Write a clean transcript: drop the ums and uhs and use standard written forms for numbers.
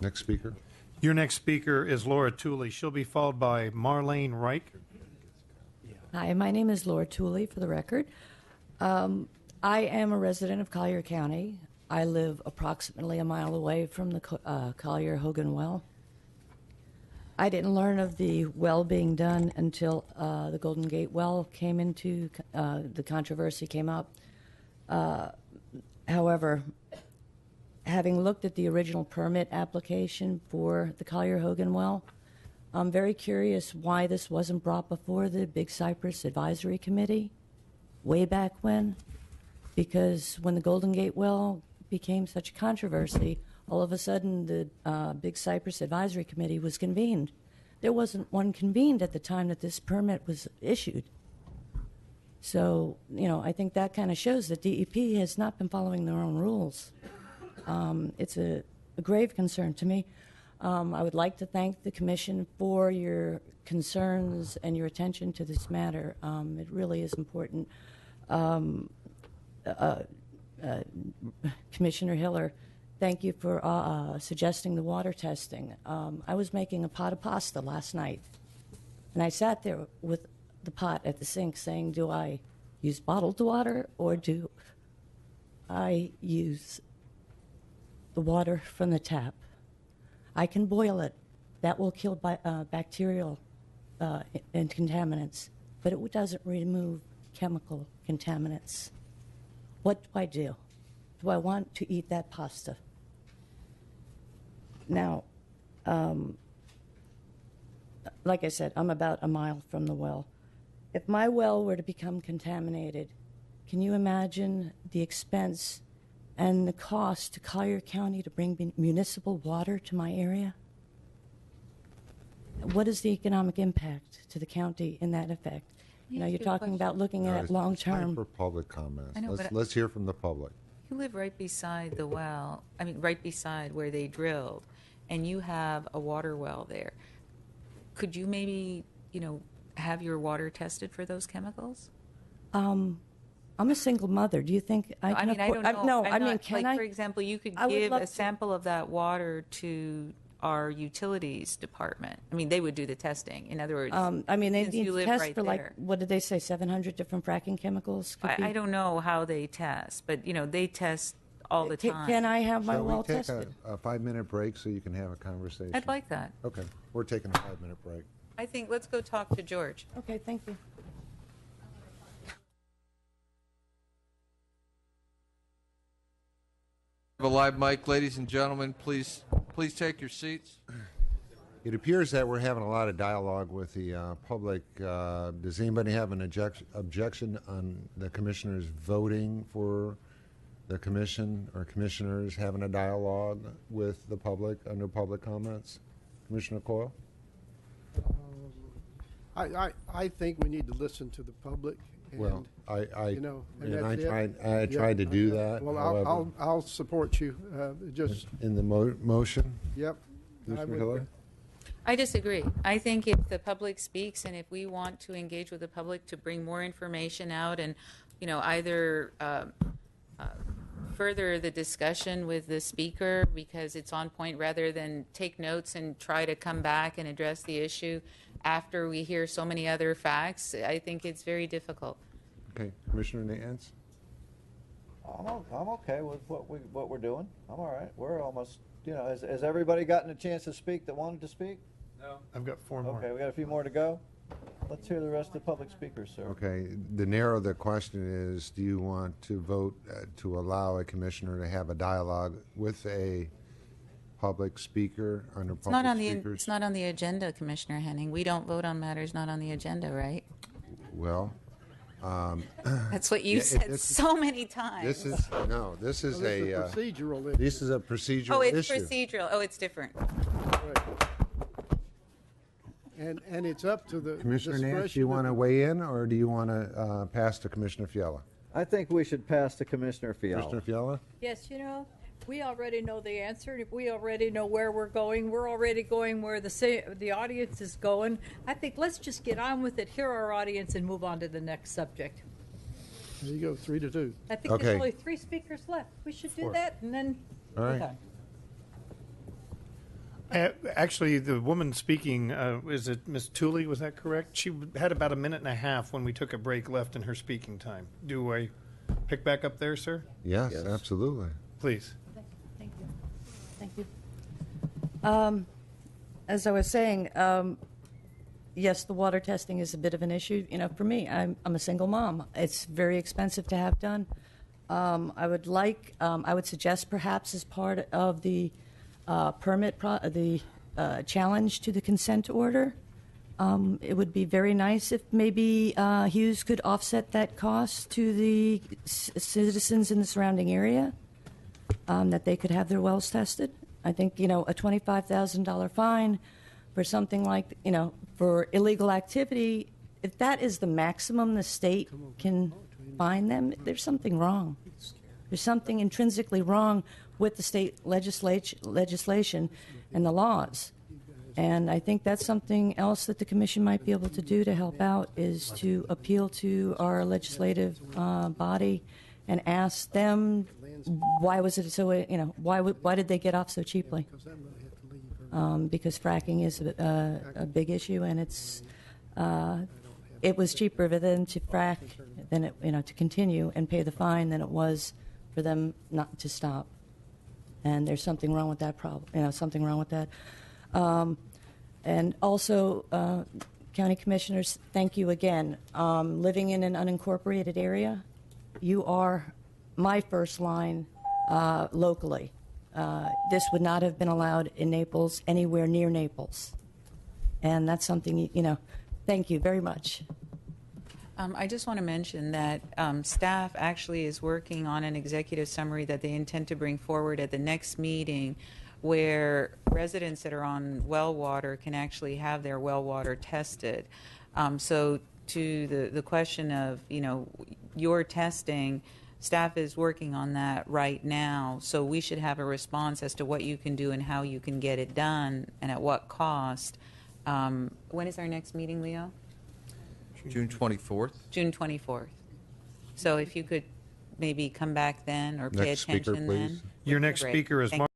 Next speaker. Your next speaker is Laura Tooley. She'll be followed by Marlene Reich. Hi, my name is Laura Tooley, for the record. I am a resident of Collier County. I live approximately a mile away from the Collier Hogan well. I didn't learn of the well being done until the Golden Gate well came into, the controversy came up. However, having looked at the original permit application for the Collier Hogan well, I'm very curious why this wasn't brought before the Big Cypress Advisory Committee way back when, because when the Golden Gate well became such a controversy, all of a sudden the Big Cypress Advisory Committee was convened. There wasn't one convened at the time that this permit was issued. So, I think that kind of shows that DEP has not been following their own rules. It's a grave concern to me. I would like to thank the Commission for your concerns and your attention to this matter. It really is important. Commissioner Hiller, thank you for suggesting the water testing. I was making a pot of pasta last night, and I sat there with the pot at the sink saying, do I use bottled water or do I use the water from the tap? I can boil it. That will kill bacterial and contaminants, but it doesn't remove chemical contaminants. What do I do? Do I want to eat that pasta? Now, like I said, I'm about a mile from the well. If my well were to become contaminated, can you imagine the expense and the cost to Collier County to bring municipal water to my area? What is the economic impact to the county in that effect? You're talking about looking at long-term. Time for public comments. I know, Let's hear from the public. You live right beside the well, right beside where they drilled, and you have a water well there. Could you maybe, have your water tested for those chemicals? I'm a single mother. Do you think I can afford? I don't know. Can I? For example, you could I would give love a sample of that water to our utilities department. They would do the testing. In other words, they need you to live test right for there. what did they say? 700 different fracking chemicals. I don't know how they test, but they test all the time. Can I have my Shall well we take tested? a 5-minute break so you can have a conversation? I'd like that. Okay, we're taking a 5-minute break. I think let's go talk to George. Okay, thank you. Have a live mic, ladies and gentlemen. Please take your seats. It appears that we're having a lot of dialogue with the public. Does anybody have an objection on the commissioners voting for the commission or commissioners having a dialogue with the public under public comments? Commissioner Coyle? I think we need to listen to the public. And, Well, I that's it. tried to do that. Well, however, I'll support you. Just in the motion. yep. I Commissioner would- Hiller? I disagree. I think if the public speaks and if we want to engage with the public to bring more information out and, either further the discussion with the speaker because it's on point rather than take notes and try to come back and address the issue after we hear so many other facts, I think it's very difficult. Okay, Commissioner Nance? I'm okay with what we're doing. I'm all right. We're almost, has everybody gotten a chance to speak that wanted to speak? No. I've got 4 more. Okay, we got a few more to go. Let's hear the rest of the public speakers, sir. Okay, the narrow the question is, do you want to vote to allow a commissioner to have a dialogue with a public speaker under public speakers? It's not on the agenda, Commissioner Henning. We don't vote on matters not on the agenda, right? Well, That's what you said so many times. this is a procedural issue. this is a procedural Oh, it's issue. procedural. Oh, it's different. Right. And it's up to the Commissioner Nance, do discretion you of want to the- weigh in, or do you want to pass to Commissioner Fiala? I think we should pass to Commissioner Fiala. Commissioner Fiala? Yes, we already know the answer. If we already know where we're going, we're already going where the audience is going. I think let's just get on with it, hear our audience, and move on to the next subject. There you go, 3-2. I think Okay. there's only 3 speakers left. We should do that, and then All we're right. done. Actually, the woman speaking, is it Miss Tooley? Was that correct? She had about a minute and a half when we took a break left in her speaking time. Do I pick back up there, sir? Yes, absolutely. Please. Thank you. Thank you. As I was saying, yes, the water testing is a bit of an issue. You know, for me, I'm a single mom. It's very expensive to have done. I would suggest perhaps as part of the challenge to the consent order, it would be very nice if maybe Hughes could offset that cost to the citizens in the surrounding area, that they could have their wells tested. I think, a $25,000 fine for something like, for illegal activity, if that is the maximum the state can fine them, there's something wrong. There's something intrinsically wrong with the state legislation and the laws. And I think that's something else that the commission might be able to do to help out, is to appeal to our legislative body and ask them, why was it so, why did they get off so cheaply? Because fracking is a big issue, and it was cheaper for them to frack than to continue and pay the fine than it was for them not to stop. And there's something wrong with that problem. Something wrong with that. And also, county commissioners, thank you again. Living in an unincorporated area, you are my first line locally. This would not have been allowed in Naples, anywhere near Naples. And that's something, thank you very much. I just want to mention that staff actually is working on an executive summary that they intend to bring forward at the next meeting, where residents that are on well water can actually have their well water tested. So to the question of, your testing, staff is working on that right now. So we should have a response as to what you can do and how you can get it done and at what cost. When is our next meeting, Leo? June 24th. June 24th. So if you could maybe come back then or pay Next speaker, attention please. then. Your next Great. speaker is Thank Mark.